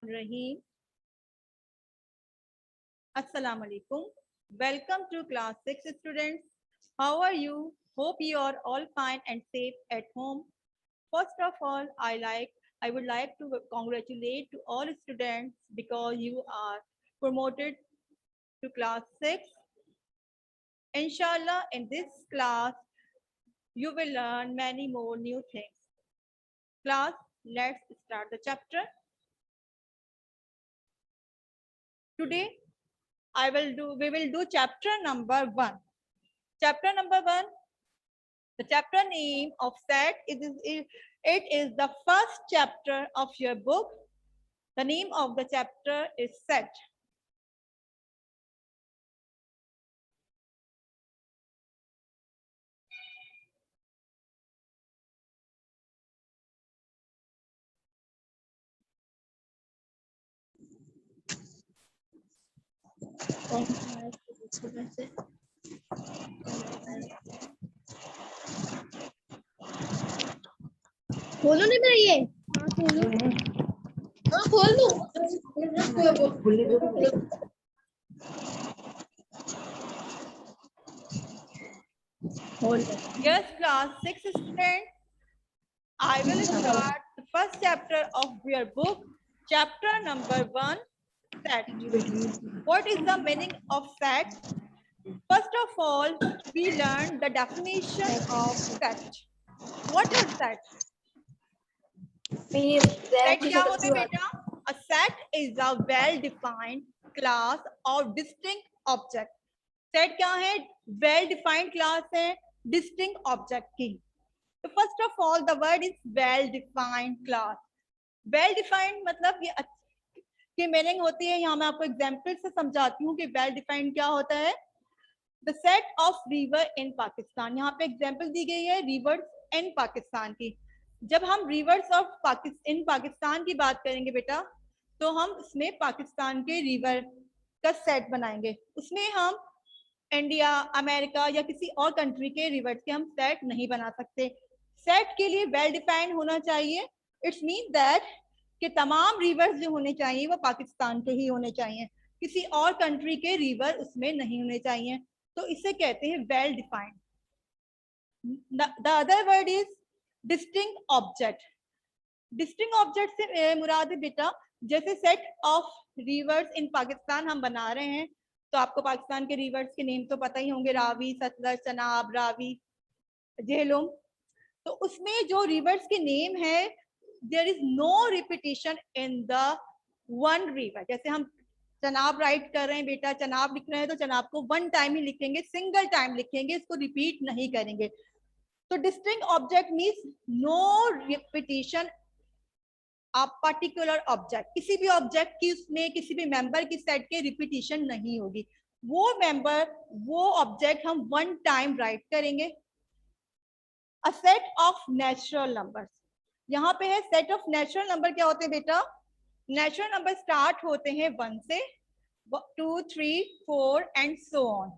Rahim. Assalamu alaikum. Welcome to class 6 students. How are you? Hope you are all fine and safe at home. First of all, I would like to congratulate to all students because you are promoted to class 6. Inshallah, in this class, you will learn many more new things. Class, let's start the chapter. Today, we will do chapter number 1. Chapter number 1, the chapter name of set, it is the first chapter of your book. The name of the chapter is set. खोलो नहीं मैं ये खोल दो Yes, class 6 students, I will start the first chapter of your book, chapter number 1, set. What is the meaning of set? First of all, we learn the definition of set. What is set? Set क्या होता है बेटा? A set is a well-defined class of distinct object. Set क्या है? Well-defined class है distinct object की. So first of all, the word is well-defined class. Well-defined मतलब ये की मीनिंग होती है, यहाँ मैं आपको एग्जाम्पल से समझाती हूँ कि well-defined क्या होता है. The set of river in Pakistan. यहाँ पे एग्जाम्पल दी गई है rivers in पाकिस्तान की. जब हम रिवर्स ऑफ इन पाकिस्तान की बात करेंगे बेटा, तो हम इसमें पाकिस्तान के रिवर का सेट बनाएंगे. उसमें हम इंडिया, अमेरिका या किसी और कंट्री के रिवर्स के हम सेट नहीं बना सकते. सेट के लिए वेल डिफाइंड होना चाहिए. इट्स मीन दैट कि तमाम रिवर्स जो होने चाहिए वो पाकिस्तान के ही होने चाहिए, किसी और कंट्री के रिवर उसमें नहीं होने चाहिए. तो इसे कहते हैं well defined. The other word is distinct object. Distinct object से मुराद है बेटा, जैसे सेट ऑफ रिवर्स इन पाकिस्तान हम बना रहे हैं, तो आपको पाकिस्तान के रिवर्स के नेम तो पता ही होंगे, रावी, सतलज, चनाब, रावी, झेलम. तो उसमें जो रिवर्स के नेम है, there is no repetition in the one river. जैसे हम चनाब राइट कर रहे हैं बेटा, चनाब लिख रहे हैं, तो चनाब को वन टाइम ही लिखेंगे, सिंगल टाइम लिखेंगे, इसको रिपीट नहीं करेंगे. तो distinct object means no repetition of particular object. किसी भी ऑब्जेक्ट की उसमें किसी भी मेंबर की सेट के रिपीटिशन नहीं होगी. वो मेंबर, वो ऑब्जेक्ट हम वन टाइम राइट करेंगे. अ सेट ऑफ नेचुरल नंबर्स. यहाँ पे है सेट ऑफ नेचुरल नंबर. क्या होते हैं बेटा? नेचुरल नंबर स्टार्ट होते हैं 1 से, 2, 3, 4 एंड सो ऑन.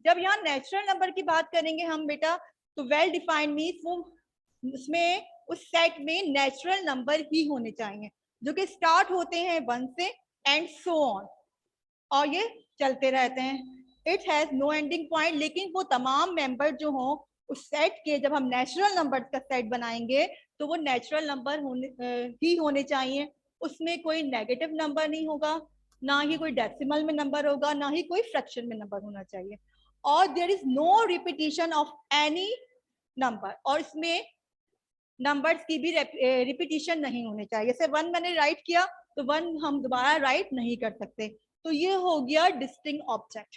जब यहाँ नेचुरल नंबर की बात करेंगे हम बेटा, तो वेल डिफाइंड मीन्स वो उसमें उस सेट में नेचुरल नंबर ही होने चाहिए जो कि स्टार्ट होते हैं 1 से एंड सो ऑन, और ये चलते रहते हैं. It has no ending point. लेकिन वो तमाम मेंबर जो हों उस सेट के, जब हम नेचुरल नंबर का सेट बनाएंगे तो वो नेचुरल नंबर ही होने चाहिए. उसमें कोई नेगेटिव नंबर नहीं होगा, ना ही कोई डेसिमल में नंबर होगा, ना ही कोई फ्रैक्शन में नंबर होना चाहिए. और there is no repetition of any number. और इसमें नंबर्स की भी रिपीटिशन नहीं होने चाहिए. जैसे 1 मैंने राइट किया तो 1 हम दोबारा राइट नहीं कर सकते. तो ये हो गया distinct object.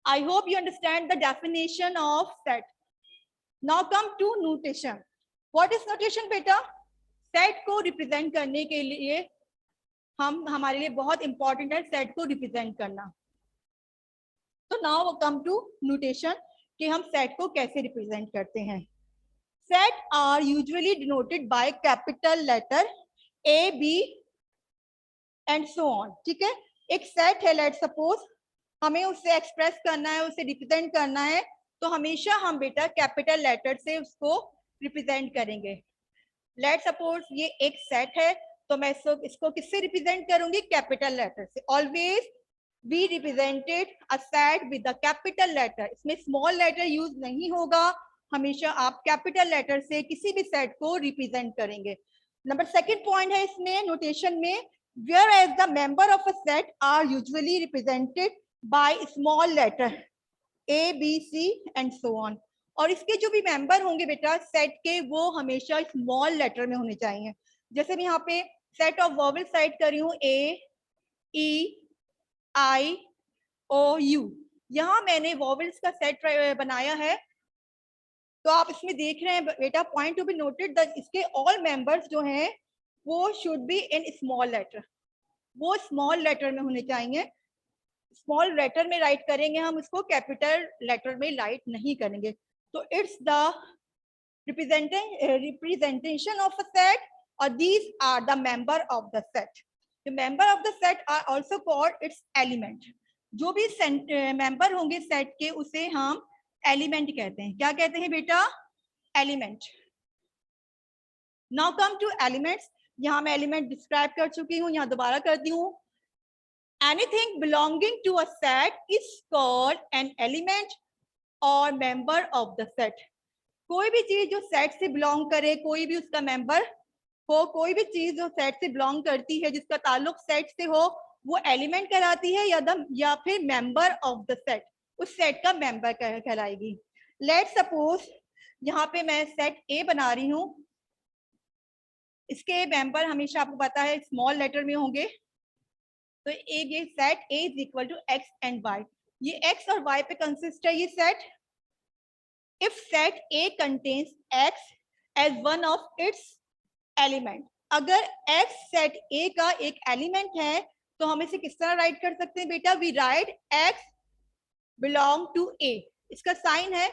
I hope you understand the definition of set. Now come to notation. What is notation बेटा? सेट को रिप्रेजेंट करने के लिए हमारे लिए बहुत इंपॉर्टेंट है सेट को रिप्रेजेंट करना. तो नाउ कम टू नोटेशन कि हम सेट को कैसे रिप्रेजेंट करते हैं. Set are usually denoted by capital letter A, B and so on. ठीक है, एक सेट है, लेट सपोज हमें उससे एक्सप्रेस करना है, उसे रिप्रेजेंट करना है, तो हमेशा हम बेटा कैपिटल लेटर से उसको रिप्रेजेंट करेंगे. लेट सपोज ये एक सेट है, तो मैं इसको किससे रिप्रेजेंट करूंगी? कैपिटल लेटर से। Always we represented a set with the capital letter, इसमें स्मॉल लेटर यूज नहीं होगा, हमेशा आप कैपिटल लेटर से किसी भी सेट को रिप्रेजेंट करेंगे। नंबर सेकंड पॉइंट है इसमें नोटेशन में, whereas the member of a set are usually represented by small letter A B C and so on. और इसके जो भी मेंबर होंगे बेटा सेट के, वो हमेशा स्मॉल लेटर में होने चाहिए। जैसे मैं यहाँ पे सेट ऑफ वॉवल साइड कर रही हूँ, ए ई आई ओ यू, यहाँ मैंने वॉवल्स का सेट बनाया है। तो आप इसमें देख रहे हैं बेटा, पॉइंट टू बी नोटेड, इसके ऑल मेंबर्स जो हैं वो should be in small letter, वो स्मॉल लेटर में होने चाहिए। स्मॉल लेटर में राइट करेंगे हम, इसको कैपिटल लेटर में राइट नहीं करेंगे। तो it's the representation of a set, or these are the member of the set. The member of the set are also called its element. जो भी मेंबर होंगे सेट के उसे हम एलिमेंट कहते हैं। क्या कहते हैं बेटा? Element. Now come two elements. यहाँ मैं एलिमेंट डिस्क्राइब कर चुकी हूँ, यहाँ दोबारा करती हूँ। Anything belonging to a set is called an element or member of the set. कोई भी चीज जो सेट से बिलोंग करे, कोई भी उसका मेंबर हो, कोई भी चीज जो सेट से बिलोंग करती है, जिसका ताल्लुक सेट से हो, वो एलिमेंट कहलाती है या फिर मेंबर ऑफ द सेट, उस सेट का मेंबर कहलाएगी। लेट सपोज यहाँ पे मैं सेट ए बना रही हूँ, इसके मेंबर हमेशा आपको पता है स्मॉल लेटर में होंगे। तो ये set A is equal to X and Y, ये एक्स और वाई पे कंसिस्ट है ये set. If set A contains X as one of its element, अगर X set A का एक एलिमेंट है तो हम इसे किस तरह राइट कर सकते हैं बेटा? We write X belong to A, इसका साइन है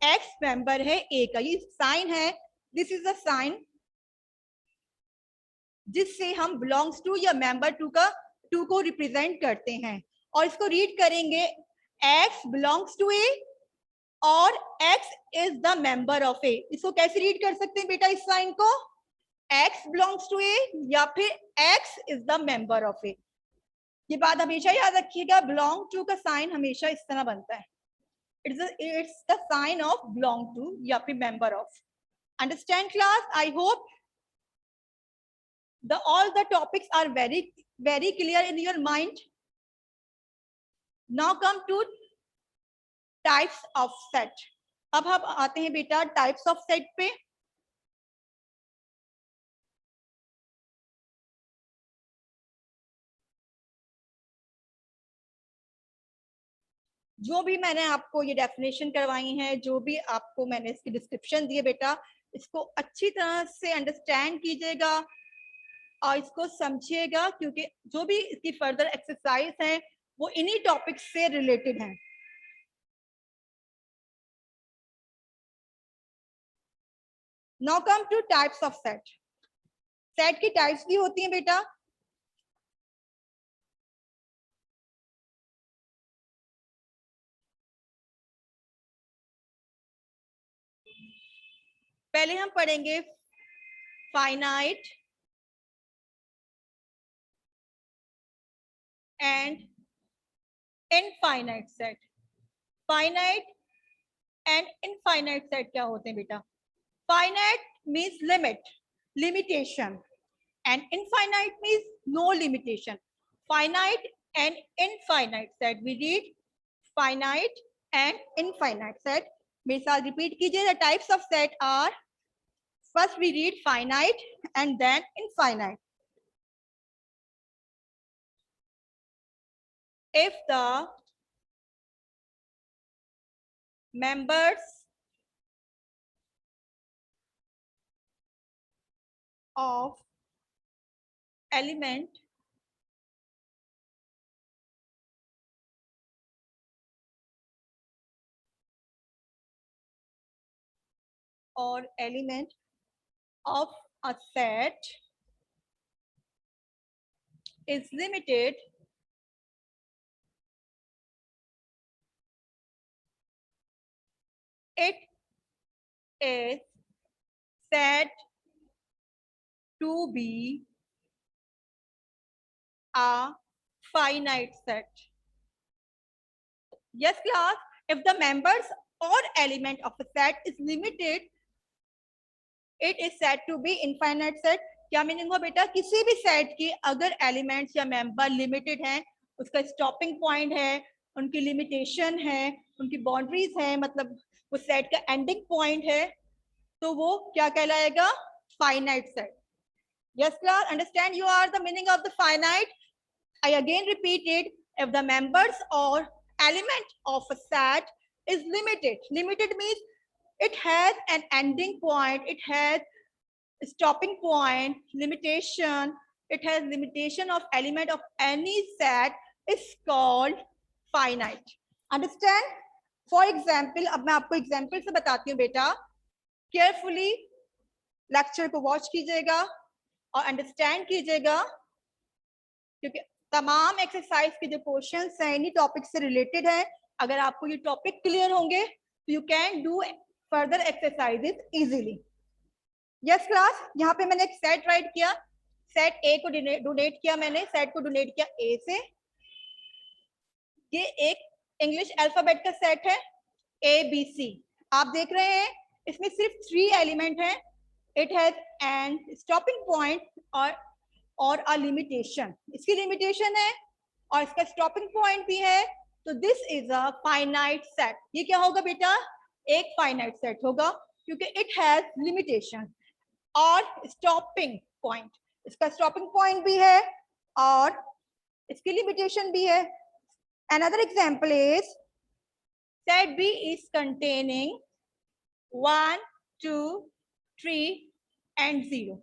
X मेंबर है A का, ये साइन है, दिस इज अ साइन जिससे हम belongs to या member टू को रिप्रेजेंट करते हैं। और इसको रीड करेंगे X belongs to A और X is the member of A. इसको कैसे रीड कर सकते हैं बेटा इस साइन को? X बिलोंग्स टू ए या फिर X is the member of A. ये बात हमेशा याद रखिएगा, बिलोंग टू का साइन हमेशा इस तरह बनता है, it's the sign of belong to या फिर member of. Understand class? I hope the all the topics are very very clear in your mind. Now come to types of set. अब हम आते हैं बेटा टाइप्स ऑफ सेट पे। जो भी मैंने आपको ये डेफिनेशन करवाई है, जो भी आपको मैंने इसकी डिस्क्रिप्शन दी है बेटा, इसको अच्छी तरह से अंडरस्टैंड कीजिएगा और इसको समझिएगा, क्योंकि जो भी इसकी फर्दर एक्सरसाइज है वो इन्हीं टॉपिक से रिलेटेड है। Now come to types of set. Set की टाइप्स भी होती हैं बेटा। पहले हम पढ़ेंगे finite and infinite set. Finite and infinite set क्या होते हैं बेटा? Finite means limit, limitation, and infinite means no limitation. Finite and infinite set, we read finite and infinite set. मेरे साथ रिपीट कीजिए। The types of set are, first we read finite and then infinite. If the members of element or element of a set is limited, it is said to be a finite set. Yes, class. If the members or element of a set is limited, it is said to be infinite set. क्या meaning हुआ बेटा? किसी भी set की अगर elements या member limited हैं, उसका स्टॉपिंग पॉइंट है, उनकी लिमिटेशन है, उनकी बाउंड्रीज है, मतलब वो सेट का एंडिंग पॉइंट है, तो वो क्या कहलाएगा? Finite set. Yes, class. Understand you are the meaning of the finite. I again repeat it. If the members or element of a set is limited. Limited means it has an ending point. It has a stopping point, limitation. It has limitation of element of any set is called finite. Understand? For example, अब मैं आपको example से बताती हूँ बेटा. Carefully lecture को watch कीजिएगा और अंडरस्टैंड कीजिएगा, क्योंकि तमाम एक्सरसाइज के जो क्वेश्चंस हैं इन्हीं टॉपिक से रिलेटेड है. अगर आपको ये टॉपिक क्लियर होंगे तो you can do further exercises easily. Yes class, यहाँ पे मैंने एक सेट राइट किया. सेट ए को डोनेट किया, मैंने सेट को डोनेट किया ए से. ये एक इंग्लिश अल्फाबेट का सेट है ए बी सी. आप देख रहे हैं इसमें सिर्फ 3 एलिमेंट हैं. It has an stopping point और a limitation. इसकी limitation है और इसका stopping point भी है. तो this is a finite set. ये क्या होगा बेटा? एक finite set होगा क्योंकि it has limitation और stopping point. इसका stopping point भी है और इसकी limitation भी है. Another example is set B is containing 1, 2, 3 and 0.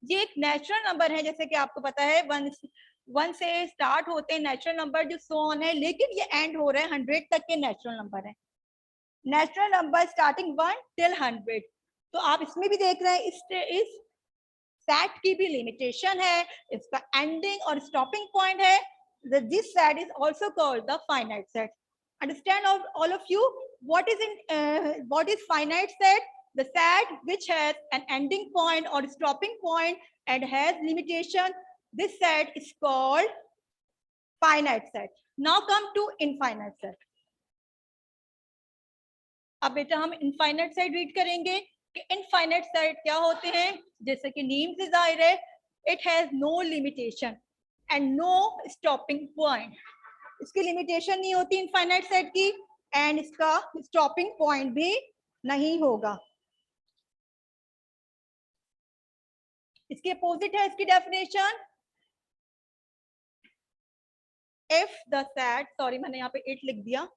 ये एक नेचुरल नंबर है, जैसे कि आपको पता है 1 से स्टार्ट होते हैं नेचुरल नंबर जो सो ऑन है, लेकिन ये एंड हो रहे हैं 100 तक के नेचुरल नंबर है. Natural number starting 1 till 100. तो आप इसमें भी देख रहे हैं इस सेट की भी लिमिटेशन है, इसका एंडिंग और स्टॉपिंग पॉइंट है. This set is also called the finite set. Understand all of you what is finite set? The set which has an ending point or stopping point and has limitation, this set is called finite set. Now come to infinite set. अब बेटा हम infinite set read करेंगे कि infinite set क्या होते हैं. जैसे कि नेम से जाहिर है, it has no limitation and no stopping point. इसकी लिमिटेशन नहीं होती infinite set की एंड इसका स्टॉपिंग पॉइंट भी नहीं होगा. इसके अपोजिट है इसकी definition. If the set, sorry मैंने यहाँ पे 8 लिख दिया.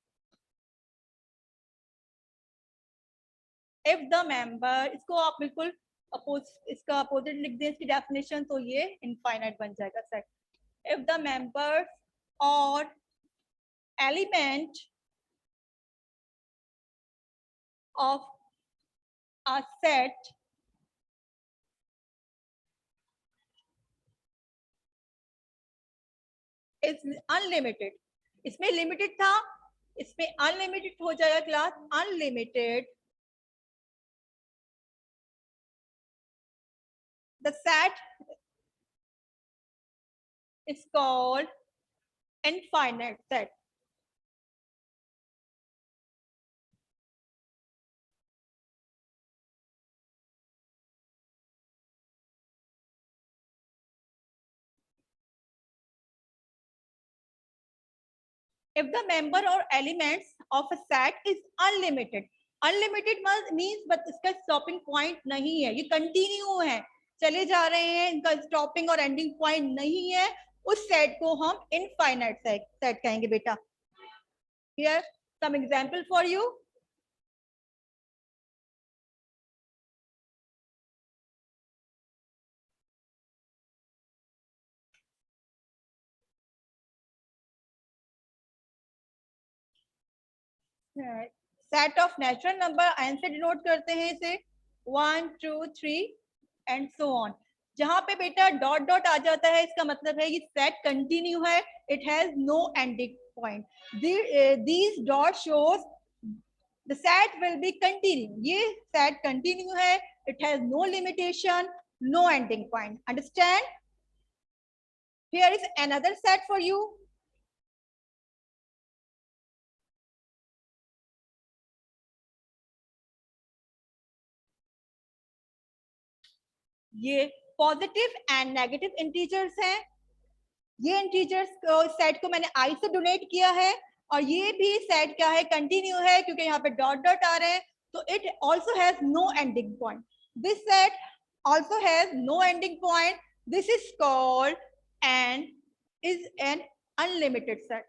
इफ द मेंबर, इसको आप बिल्कुल इसका अपोजिट लिख दें इसकी डेफिनेशन, तो ये इनफाइनाइट बन जाएगा सेट. इफ द मेंबर और element of a set is unlimited. इसमें लिमिटेड था, इसमें अनलिमिटेड हो जाएगा class. Unlimited, the set is called infinite set. If the member or elements of a set is unlimited. Unlimited means but इसका stopping point नहीं है, ये continue है, चले जा रहे हैं, इनका स्टॉपिंग और एंडिंग पॉइंट नहीं है, उस सेट को हम इनफाइनाइट सेट कहेंगे बेटा. Here some example for you. Set of natural number N से डिनोट करते हैं इसे 1, 2, 3 एंड सो ऑन. जहां पे बेटा डॉट डॉट आ जाता है इसका मतलब है ये सेट कंटिन्यू है, it has no ending point. These dot shows the set will be continue. ये सेट कंटिन्यू है, it has no limitation, no ending point. Understand? Here is another set for you. ये positive and negative integers हैं. ये integers set को मैंने आई से donate किया है, और ये भी सेट क्या है, कंटिन्यू है, क्योंकि यहाँ पे डॉट डॉट आ रहे हैं. तो it also has no ending point. This set also has no ending point. This is called and is an unlimited set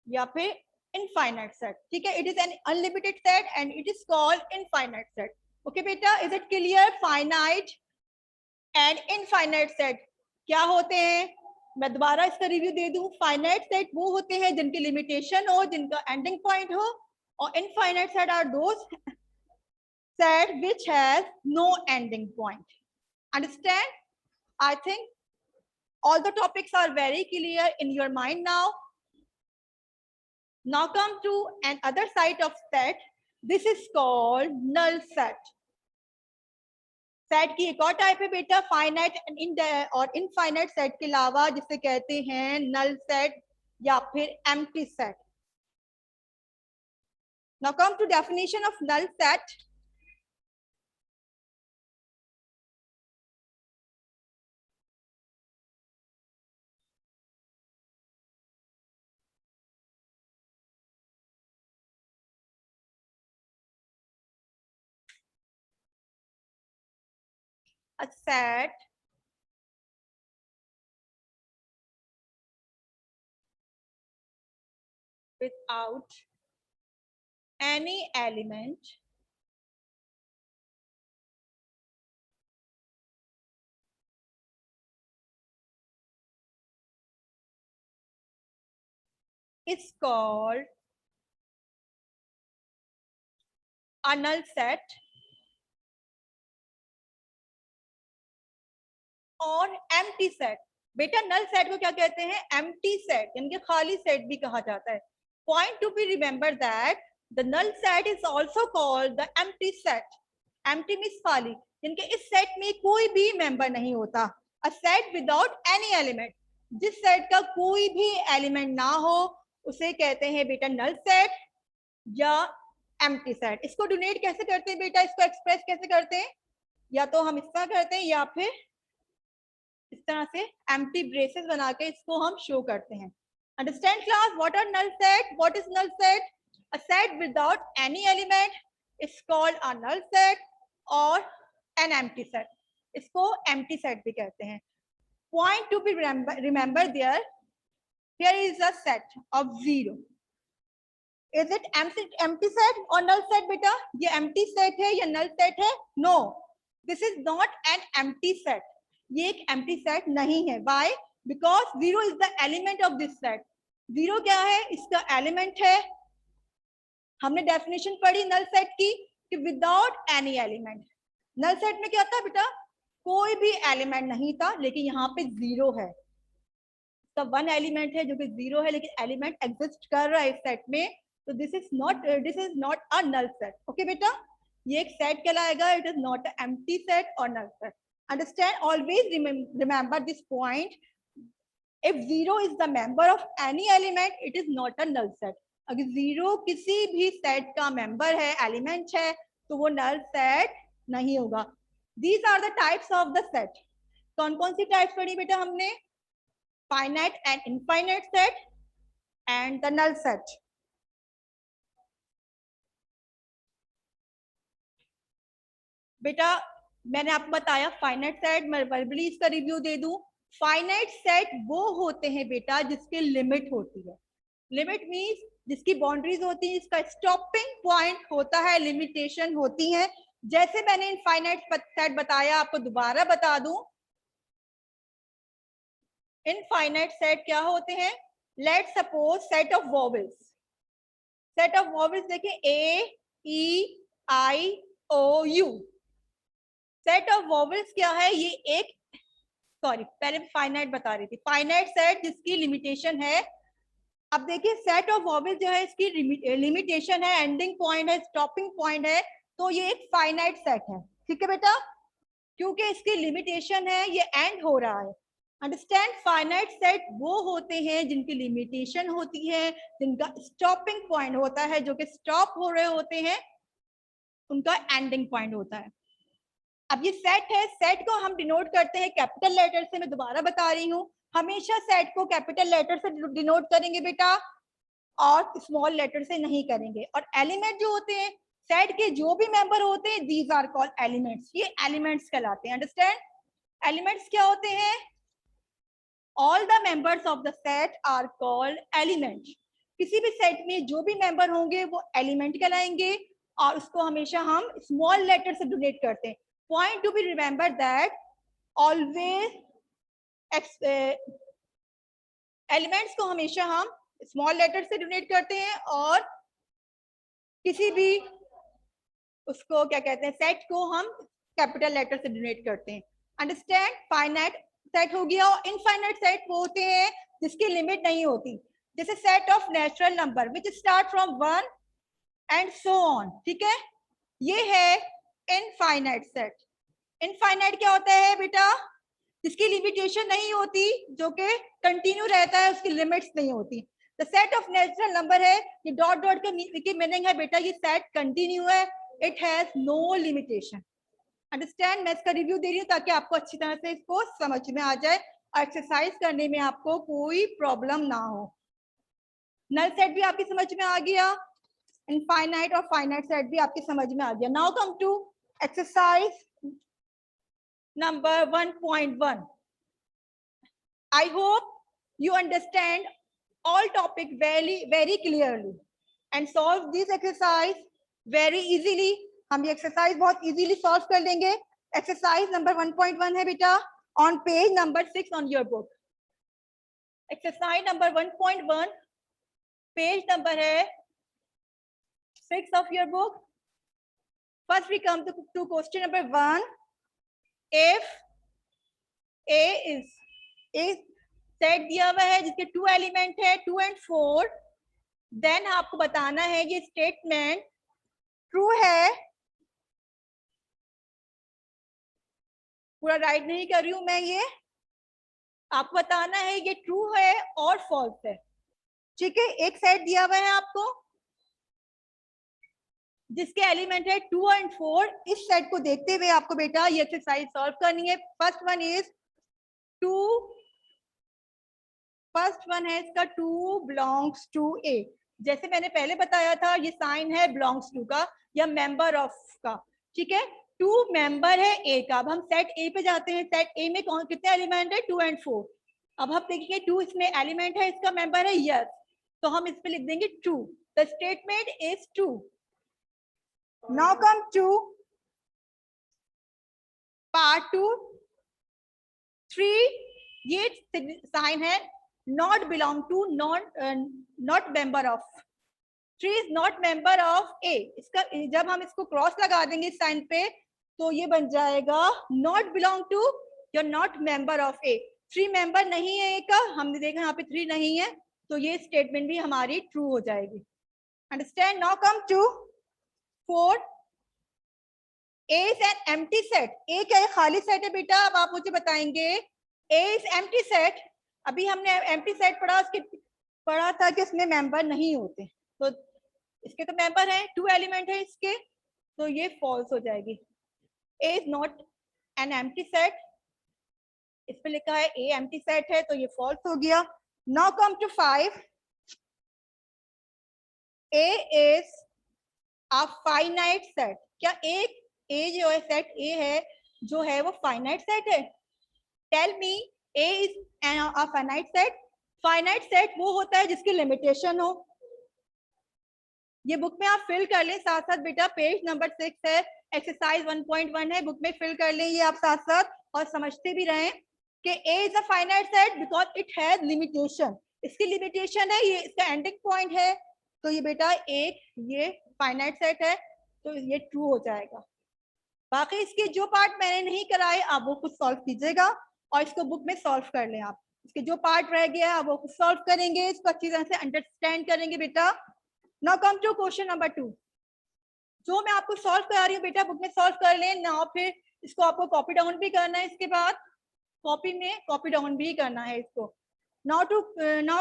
या फिर इनफाइनाइट सेट. ठीक है, it is an unlimited set and it is called infinite set. Okay बेटा, is it clear? Finite and infinite set क्या होते हैं? मैं दोबारा इसका रिव्यू दे दूं. फाइनाइट सेट वो होते हैं जिनकी लिमिटेशन हो, जिनका एंडिंग पॉइंट हो, और infinite set are those set which has no ending point. Understand? I think all the topics are very clear in your mind now. Now come to another side of set. This is called null set. Set की एक और type है बेटा, finite and और infinite set के अलावा, जिसे कहते हैं नल सेट या फिर empty set. Now come to definition of null set. A set without any element is called a null set और एम्प्टी सेट. बेटा नल सेट को क्या कहते हैं? एम्प्टी सेट, यानी कि खाली सेट भी कहा जाता है. Point to be remember that the null set is also called the empty set. Empty means खाली, यानी कि इस सेट में कोई भी मेंबर नहीं होता. अ सेट विदाउट एनी एलिमेंट, जिस सेट का कोई भी एलिमेंट ना हो, उसे कहते हैं बेटा नल सेट या एम्प्टी सेट. इसको डोनेट कैसे करते हैं बेटा? इसको एक्सप्रेस कैसे करते हैं? या तो हम इस तरह करते हैं या फिर इस तरह से एम्प्टी ब्रेसेस बना के इसको हम शो करते हैं. Understand class? What are null set? What is null set? A set without any element is called a null set और एन एम्प्टी सेट. इसको एम्प्टी सेट भी कहते हैं. Point to be remember there, here is a set of 0. Is it empty set और null set बेटा? ये empty set है या नल सेट है? No, this is not an empty set. ये एक एम्प्टी सेट नहीं है. Why? Because 0 is the element of this set. 0 क्या है? इसका एलिमेंट है. हमने डेफिनेशन पढ़ी नल सेट की कि without any element. Null set में क्या था बेटा? कोई भी एलिमेंट नहीं था, लेकिन यहाँ पे 0 है. इसका वन एलिमेंट है जो कि 0 है, लेकिन एलिमेंट एग्जिस्ट कर रहा है इस सेट में. तो this is not a null set. Okay बेटा, ये एक सेट कहलाएगा. It is not a empty set और null set. Understand? Always remember this point. If 0 is the member of any element, it is not a null set. अगर 0 किसी भी set का member है, एलिमेंट है, तो वो नल सेट नहीं होगा. These are the types of the set. कौन कौन सी टाइप्स पढ़ी बेटा हमने? Finite and infinite set and the null set. बेटा मैंने आपको बताया फाइनाइट सेट. मैं वर्बली इसका रिव्यू दे दूं. फाइनाइट सेट वो होते हैं बेटा जिसके लिमिट होती है. लिमिट मींस जिसकी बाउंड्रीज होती है, जिसका स्टॉपिंग पॉइंट होता है, लिमिटेशन होती है. जैसे मैंने इनफाइनाइट सेट बताया, आपको दोबारा बता दूं. इनफाइनाइट सेट क्या होते हैं? Let's suppose set of vowels. Set of vowels देखिए, ए ई आई ओ यू. सेट ऑफ वॉवेल्स क्या है? ये एक, सॉरी पहले फाइनाइट बता रही थी. फाइनाइट सेट जिसकी लिमिटेशन है. अब देखिए सेट ऑफ वॉवेल्स जो है, इसकी लिमिटेशन है, एंडिंग पॉइंट है, स्टॉपिंग पॉइंट है. तो ये एक फाइनाइट सेट है. ठीक है बेटा, क्योंकि इसकी लिमिटेशन है, ये एंड हो रहा है. अंडरस्टैंड, फाइनाइट सेट वो होते हैं जिनकी लिमिटेशन होती है, जिनका स्टॉपिंग पॉइंट होता है, जो कि स्टॉप हो रहे होते हैं, उनका एंडिंग पॉइंट होता है। अब ये सेट है, सेट को हम डिनोट करते हैं कैपिटल लेटर से। मैं दोबारा बता रही हूँ, हमेशा सेट को कैपिटल लेटर से डिनोट करेंगे बेटा, और स्मॉल लेटर से नहीं करेंगे। और एलिमेंट जो होते हैं सेट के, जो भी मेंबर होते हैं, दीज आर कॉल्ड एलिमेंट्स, ये एलिमेंट्स कहलाते हैं। अंडरस्टैंड, एलिमेंट्स क्या होते हैं? All the members of the set are called element. किसी भी सेट में जो भी मेंबर होंगे वो एलिमेंट कहलाएंगे, और उसको हमेशा हम स्मॉल लेटर से डिनोट करते हैं। Point to be remember that always elements को हमेशा हम स्मॉल लेटर से डिनोट करते हैं, और किसी भी उसको क्या कहते हैं, सेट को हम कैपिटल लेटर से डिनोट करते हैं। अंडरस्टैंड, फाइनाइट सेट हो गया। और इनफाइनाइट सेट वो होते हैं जिसकी लिमिट नहीं होती, जैसे set of natural number which start from 1 and so on. ठीक है, ये है इनफाइनाइट सेट। इनफाइनाइट क्या होता है बेटा? जिसकी लिमिटेशन नहीं होती, जो कि कंटिन्यू रहता है, उसकी लिमिट्स नहीं होती। The set of natural number है, ये डॉट डॉट की मीनिंग है बेटा, ये सेट कंटिन्यू है, it has no limitation. Understand, मैं इसका रिव्यू दे रही हूँ ताकि आपको अच्छी तरह से इसको समझ में आ जाए और एक्सरसाइज करने में आपको कोई प्रॉब्लम ना हो। नल सेट भी आपकी समझ में आ गया, इनफाइनाइट और फाइनाइट सेट भी आपकी समझ में आ गया। Now come to exercise number 1.1. I hope you understand all topic very clearly and solve this exercise very easily. हम ये exercise बहुत easily solve कर लेंगे। Exercise number 1.1 है बेटा, on page number 6 on your book. Exercise number 1.1 page number है 6 of your book. First we come to question number 1. If A is set दिया हुआ है जिसके 2 एलिमेंट है 2 and 4, देन आपको बताना है ये स्टेटमेंट ट्रू है, पूरा राइट नहीं कर रही हूं मैं, ये आपको बताना है ये ट्रू है और फॉल्स है। ठीक है, एक सेट दिया हुआ है आपको जिसके एलिमेंट है 2 and 4। इस सेट को देखते हुए आपको बेटा ये एक्सरसाइज सॉल्व करनी है। First one is 2, first one है इसका 2 बिलोंग्स टू ए। जैसे मैंने पहले बताया था, ये साइन है बिलोंग्स टू का या मेंबर ऑफ का। ठीक है, 2 मेंबर है ए का। अब हम सेट ए पे जाते हैं। सेट ए में कौन कितने एलिमेंट है? 2 and 4। अब हम देखेंगे 2 इसमें एलिमेंट है, इसका मेंबर है यस, तो हम इस पे लिख देंगे true. The statement is true. Now come to part 2 3। ये साइन है not belong to, not member of। 3 is not member of A। इसका जब हम इसको क्रॉस लगा देंगे इस साइन पे तो ये बन जाएगा not belong to या not member of A। 3 member नहीं है A का, हमने देखा यहाँ पे 3 नहीं है, तो ये स्टेटमेंट भी हमारी ट्रू हो जाएगी। Understand, now come to 4। A is an empty set। A क्या है? खाली सेट है बेटा। अब आप मुझे बताएंगे A is empty set। अभी हमने एम्प्टी सेट पढ़ा था कि इसमें मेंबर नहीं होते, तो इसके तो मेंबर है, 2 एलिमेंट है इसके, तो ये फॉल्स हो जाएगी। A is not an empty set, इस पे लिखा है A empty set है, तो ये फॉल्स हो गया। Now come to 5। A is a finite set। क्या एक A जो है सेट A है जो है वो फाइनाइट सेट है? Tell me, A is a finite set। Finite set वो होता है जिसकी लिमिटेशन हो। ये बुक में आप फिल कर लें साथ साथ बेटा, पेज नंबर 6 है, एक्सरसाइज 1.1 है, बुक में फिल कर लें ये आप साथ साथ, और समझते भी रहें कि A is a finite set because it has limitation। इसकी लिमिटेशन है, ये इसका एंडिंग पॉइंट है, तो ये बेटा एक ये फाइनाइट सेट है, तो ये ट्रू हो जाएगा। बाकी इसके जो पार्ट मैंने नहीं कराए आप वो कुछ सॉल्व कीजिएगा और इसको बुक में सॉल्व कर लें। आप इसके जो पार्ट रह गया है वो कुछ सॉल्व करेंगे, इसको अच्छी तरह से अंडरस्टैंड करेंगे बेटा। Now come to question number 2। जो मैं आपको सॉल्व करा रही हूँ बेटा बुक में सॉल्व कर लें ना, फिर इसको आपको कॉपी डाउन भी करना है इसके बाद। कॉपी में कॉपी डाउन भी करना है इसको. Now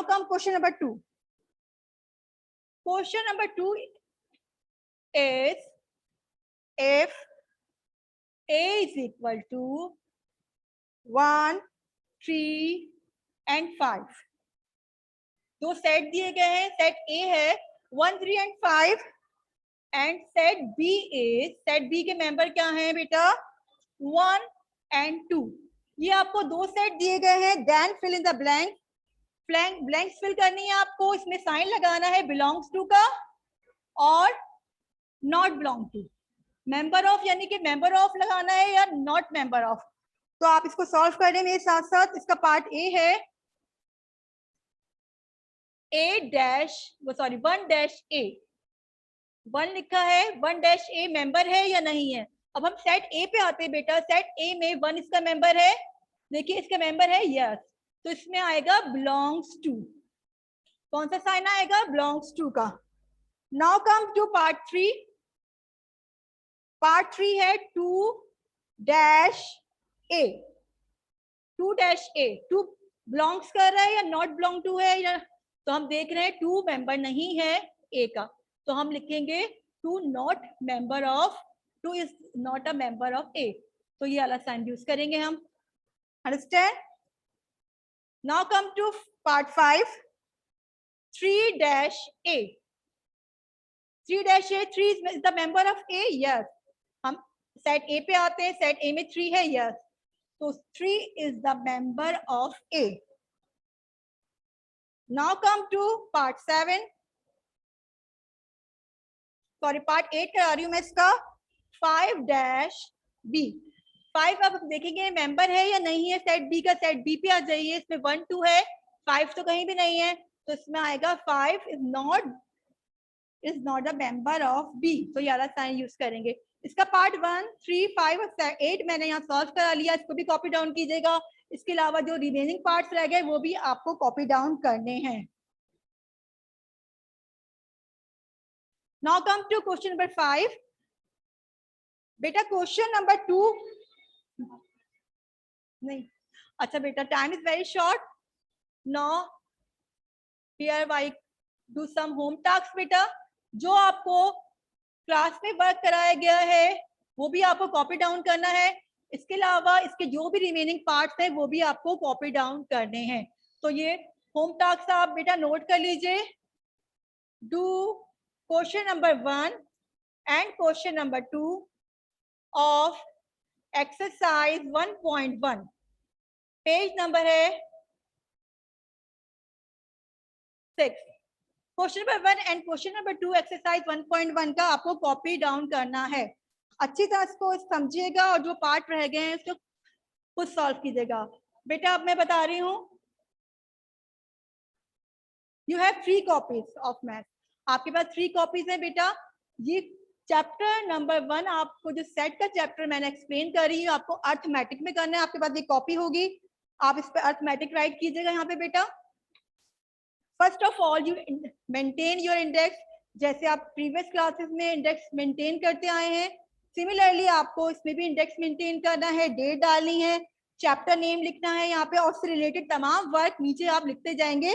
come question number 2. Question number 2 is if a is equal to 1, 3 and 5. दो सेट दिए गए हैं. सेट A है 1, 3 and 5 एंड सेट B के मेंबर क्या हैं बेटा? 1 and 2. ये आपको दो सेट दिए गए हैं. Then fill in the blanks fill करनी है आपको. इसमें साइन लगाना है बिलोंग्स टू का और not belong to. Member of यानी कि मेंबर ऑफ लगाना है या नॉट मेंबर ऑफ. तो आप इसको सॉल्व करें मेरे साथ साथ. इसका पार्ट ए है 1 लिखा है. 1-A मेंबर है या नहीं है? अब हम सेट ए पे आते हैं बेटा. सेट ए में 1 इसका मेंबर है. देखिए इसका मेंबर है यस. तो इसमें आएगा बिलोंग्स टू. कौन सा साइन आएगा? बिलोंग्स टू का. Now come to part 3. Part 3 है 2-A. 2-A 2 बिलोंग्स कर रहा है या नॉट बिलोंग टू है या? तो हम देख रहे हैं 2 मेंबर नहीं है ए का. तो हम लिखेंगे 2 not member of 2 is not a member of A. तो ये वाला साइन यूज करेंगे हम. Understand? Now come to part 5. 3-A. 3-A 3 is the member of A. Yes. हम सेट ए पे आते हैं. सेट ए में 3 है. यस. तो 3 is the member of A. Now come to part 7. Sorry part 8 करा रही हूं मैं इसका. 5-B. 5 अब देखेंगे मेंबर है या नहीं है सेट बी का. सेट बी पे आ जाइए. इसमें 1, 2 है. 5 तो कहीं भी नहीं है. तो इसमें आएगा 5 is not a member of B. तो ये वाला साइन यूज करेंगे. इसका पार्ट 1, 3, 5 और 8 मैंने यहाँ सॉल्व करा लिया. इसको भी कॉपी डाउन कीजिएगा. इसके अलावा जो रिमेनिंग पार्ट्स रह गए वो भी आपको कॉपी डाउन करने हैं. Now come to question number 5. बेटा क्वेश्चन नंबर 2 नहीं. अच्छा बेटा time is very short. Now here I do some home task. बेटा जो आपको क्लास में वर्क कराया गया है वो भी आपको कॉपी डाउन करना है. इसके अलावा इसके जो भी रिमेनिंग पार्ट्स हैं वो भी आपको कॉपी डाउन करने हैं. तो ये होम टास्क आप बेटा नोट कर लीजिए. Do question number 1 and question number 2 of exercise 1.1. Page number है 6. Question number 1 and question number 2 exercise 1.1 का आपको कॉपी डाउन करना है. अच्छी तरह इसको समझिएगा और जो पार्ट रह गए हैं उसको खुद सॉल्व कीजिएगा. बेटा अब मैं बता रही हूँ. You have 3 copies of math. आपके पास 3 कॉपीज है बेटा. ये चैप्टर नंबर 1 आपको जो सेट का चैप्टर मैंने एक्सप्लेन कर रही हूँ आपको अर्थमेटिक में करना है. आपके पास ये कॉपी होगी. आप इस पे अर्थमेटिक राइट कीजिएगा यहाँ पे बेटा. First of all you maintain your index. जैसे आप प्रीवियस क्लासेस में इंडेक्स मेंटेन करते आए हैं सिमिलरली आपको इसमें भी इंडेक्स मेंटेन करना है. डेट डालनी है. चैप्टर नेम लिखना है यहाँ पे और उससे रिलेटेड तमाम वर्क नीचे आप लिखते जाएंगे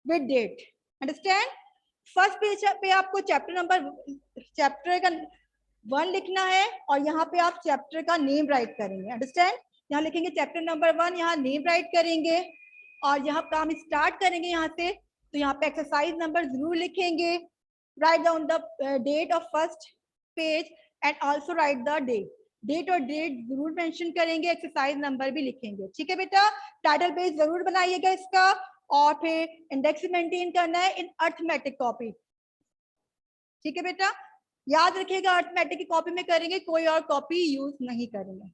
with date. Understand? First page पे आपको चैप्टर का 1 लिखना है और यहाँ पे आप चैप्टर का नेम राइट करेंगे. अंडरस्टैंड? यहाँ लिखेंगे चैप्टर नंबर 1. यहाँ नेम राइट करेंगे और यहाँ काम स्टार्ट करेंगे यहाँ से. तो यहाँ पे एक्सरसाइज नंबर जरूर लिखेंगे. Write down the date of first page and also write the date और डेट जरूर मेंशन करेंगे. एक्सरसाइज नंबर भी लिखेंगे. ठीक है बेटा? टाइटल पेज जरूर बनाइएगा इसका और फिर इंडेक्स मेंटेन करना है इन अर्थमेटिक कॉपी. ठीक है बेटा? याद रखिएगा अर्थमेटिक की कॉपी में करेंगे, कोई और कॉपी यूज नहीं करेंगे.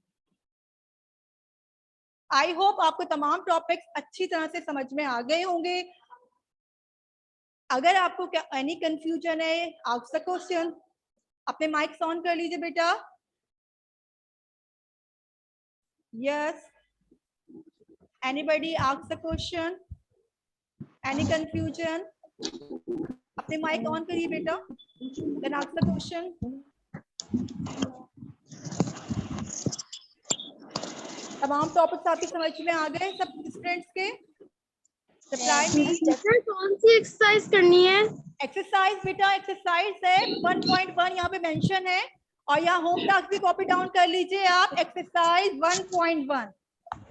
आई होप आपको तमाम टॉपिक्स अच्छी तरह से समझ में आ गए होंगे. अगर आपको क्या एनी कंफ्यूजन है आस्क द क्वेश्चन. अपने माइक ऑन कर लीजिए बेटा. Yes anybody ask the question. Any confusion? अपने माइक ऑन करिए बेटा. Then ask the question. तमाम टॉपिक्स आपकी समझ में आ गए सब स्टूडेंट्स के? Reply me. सर कौन सी एक्सरसाइज करनी है? एक्सरसाइज बेटा, एक्सरसाइज है 1.1 यहाँ पे मेंशन है, और यहाँ होम टास्क भी कॉपी डाउन कर लीजिए आप। एक्सरसाइज 1.1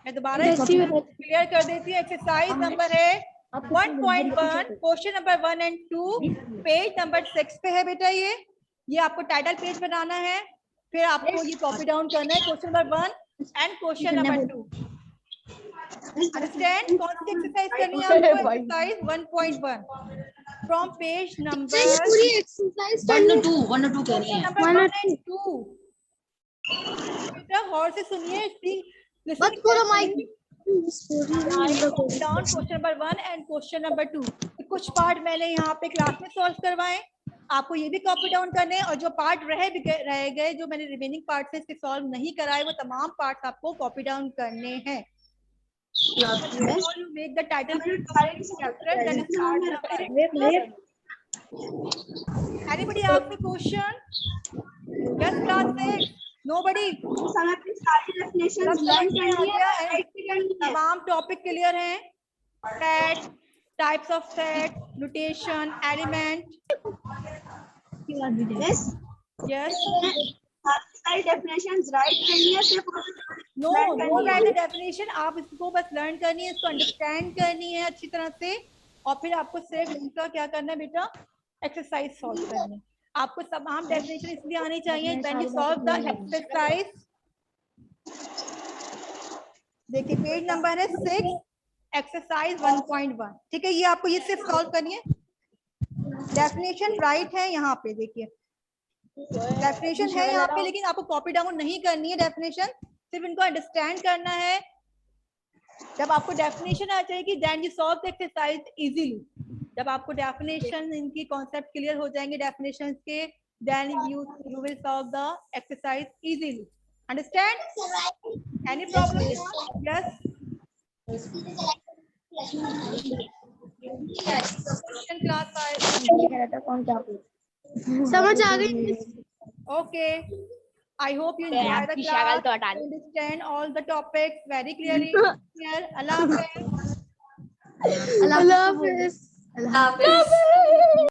मैं दोबारा क्लियर कर देती हूँ। एक्सरसाइज नंबर है 1.1, question number 1 and 2, page number 6 पे है बेटा। ये आपको टाइटल पेज बनाना है, फिर आपको ये कॉपी डाउन करना है question number 1 and question number 2। Understand? कौन सी एक्सरसाइज करनी है आपको? एक्सरसाइज 1.1 फ्रॉम पेज नंबर पूरी एक्सरसाइज 1 to 2 करनी है। Number 1 and 2। बेटा गौर से सुनिए, मत खोलो माइक। Down question number 1 and question number 2। कुछ पार्ट मैंने यहाँ पे क्लास में सॉल्व करवाए, आपको ये भी कॉपी डाउन करने हैं, और जो पार्ट रह गए, जो मैंने रिमेनिंग पार्ट से इसके सॉल्व नहीं कराए, वो तमाम पार्ट आपको कॉपी डाउन करने हैं। You make the title chapter, then start the anybody ask the question? Yes, class 6. Nobody. तमाम टॉपिक क्लियर हैं? Set, types of set, notation, element. Yes definitions write करनी है सिर्फ। नो राइट द डेफिनेशन, आप इसको बस लर्न करनी है, इसको अंडरस्टैंड करनी है अच्छी तरह से, और फिर आपको सिर्फ इसका क्या करना है बेटा? एक्सरसाइज सॉल्व करनी है। आपको तमाम डेफिनेशन इसलिए आनी चाहिए when you solve the exercise. देखिए पेज नंबर है 6, एक्सरसाइज 1.1। ठीक है, ये आपको ये सिर्फ सॉल्व करनी है। डेफिनेशन राइट है यहाँ पे, देखिए डेफिनेशन है यहाँ पे, लेकिन आपको कॉपी डाउन नहीं करनी है डेफिनेशन, सिर्फ इनको अंडरस्टैंड करना है। जब आपको डेफिनेशन आ जाएगी then you solve the exercise easily. जब आपको डेफिनेशन, इनकी कॉन्सेप्ट क्लियर हो जाएंगे डेफिनेशंस के, then you will solve the exercise easily. Understand? Any problem? Yes class समझ आ गई? Okay. I hope you enjoy the class. Understand all the topics very clearly. Clear. Allah Hafiz. Allah Hafiz.